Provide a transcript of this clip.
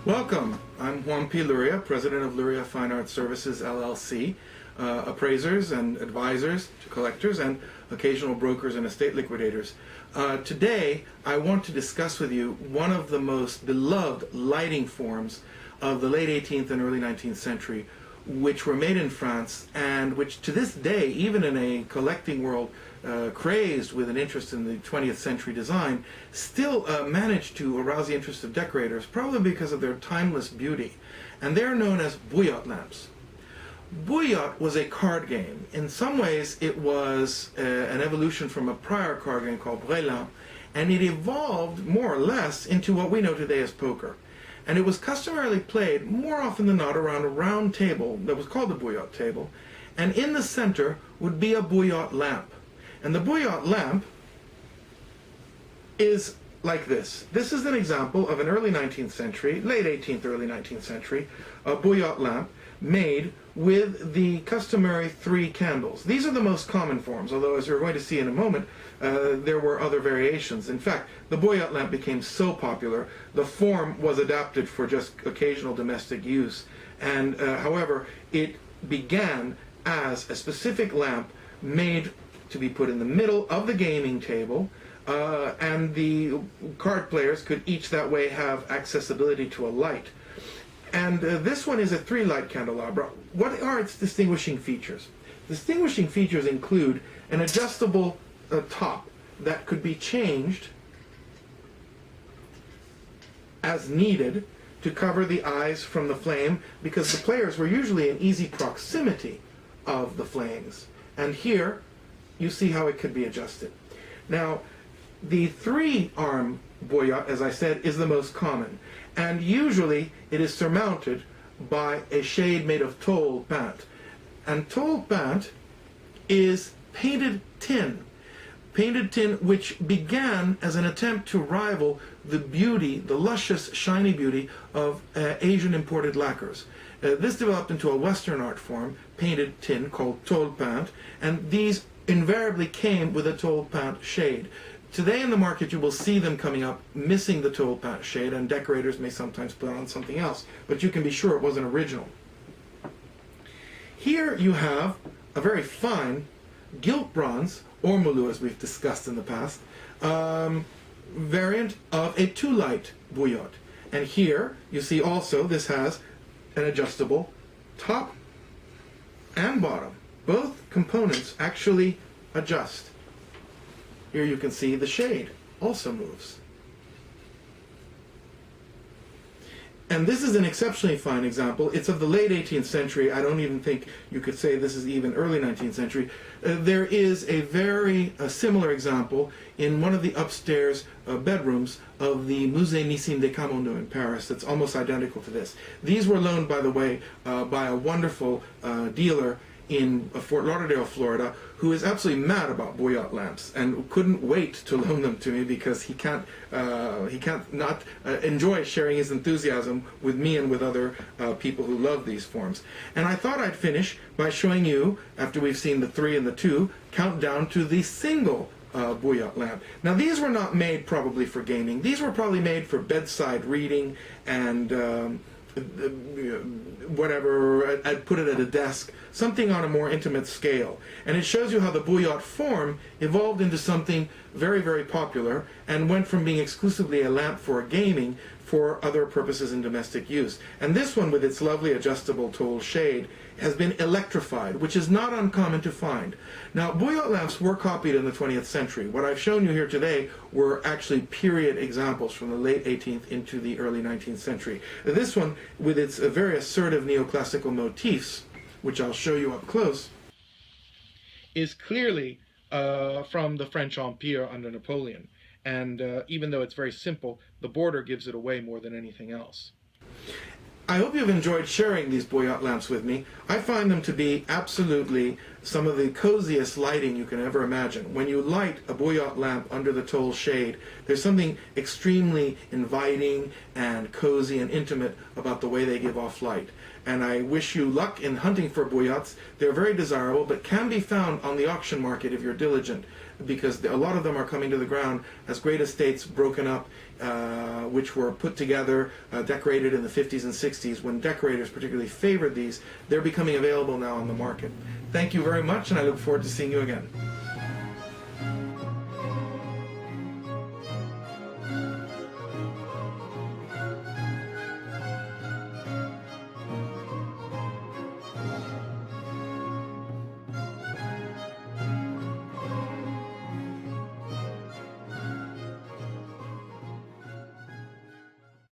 Welcome. I'm Juan P Lluria, president of Lluria Fine Art Services, LLC, appraisers and advisors to collectors and occasional brokers and estate liquidators. Today, I want to discuss with you one of the most beloved lighting forms of the late 18th and early 19th century, which were made in France and which to this day, even in a collecting world crazed with an interest in the 20th century design, still managed to arouse the interest of decorators, probably because of their timeless beauty. And they're known as Bouillotte lamps. Bouillotte was a card game. In some ways, it was an evolution from a prior card game called Brelan, and it evolved more or less into what we know today as poker. And it was customarily played more often than not around a round table that was called the Bouillotte table, and in the center would be a Bouillotte lamp. And the Bouillotte lamp is like this. This is an example of an early 19th century, late 18th, early 19th century, a Bouillotte lamp made with the customary 3 candles. These are the most common forms, although as we're going to see in a moment, there were other variations. In fact, the Bouillotte lamp became so popular, the form was adapted for just occasional domestic use. And however, it began as a specific lamp made to be put in the middle of the gaming table, and the card players could each that way have accessibility to a light. And this one is a 3-light candelabra. What are its distinguishing features? Distinguishing features include an adjustable top that could be changed as needed to cover the eyes from the flame, because the players were usually in easy proximity of the flames. And here you see how it could be adjusted. Now, the 3-arm Bouillotte, as I said, is the most common, and usually it is surmounted by a shade made of tôle peinte. And tôle peinte is painted tin which began as an attempt to rival the beauty, the luscious, shiny beauty of Asian imported lacquers. This developed into a Western art form, painted tin, called tôle peinte, and these invariably came with a tôle peinte shade. Today in the market you will see them coming up missing the tôle peinte shade, and decorators may sometimes put on something else, but you can be sure it wasn't original. Here you have a very fine gilt bronze, ormolu as we've discussed in the past, variant of a 2-light Bouillotte. And here you see also this has an adjustable top and bottom. Both components actually adjust. Here you can see the shade also moves. And this is an exceptionally fine example. It's of the late 18th century. I don't even think you could say this is even early 19th century. There is a very similar example in one of the upstairs bedrooms of the Musée Nissim des Camondo in Paris that's almost identical to this. These were loaned, by the way, by a wonderful dealer in Fort Lauderdale, Florida, who is absolutely mad about Bouillotte lamps and couldn't wait to loan them to me because he can't not enjoy sharing his enthusiasm with me and with other people who love these forms. And I thought I'd finish by showing you, after we've seen the 3 and the 2, count down to the single Bouillotte lamp. Now these were not made probably for gaming. These were probably made for bedside reading and whatever, I'd put it at a desk, something on a more intimate scale. And it shows you how the Bouillotte form evolved into something very, very popular and went from being exclusively a lamp for gaming for other purposes in domestic use. And this one, with its lovely adjustable tôle shade, has been electrified, which is not uncommon to find. Now, Bouillotte lamps were copied in the 20th century. What I've shown you here today were actually period examples from the late 18th into the early 19th century. This one, with its very assertive neoclassical motifs, which I'll show you up close, is clearly from the French Empire under Napoleon. And even though it's very simple, the border gives it away more than anything else. I hope you've enjoyed sharing these Bouillotte lamps with me. I find them to be absolutely some of the coziest lighting you can ever imagine. When you light a Bouillotte lamp under the tole shade, there's something extremely inviting and cozy and intimate about the way they give off light. And I wish you luck in hunting for Bouillottes. They're very desirable, but can be found on the auction market if you're diligent, because a lot of them are coming to the ground as great estates broken up, which were put together, decorated in the 50s and 60s. When decorators particularly favored these, they're becoming available now on the market. Thank you very much, and I look forward to seeing you again.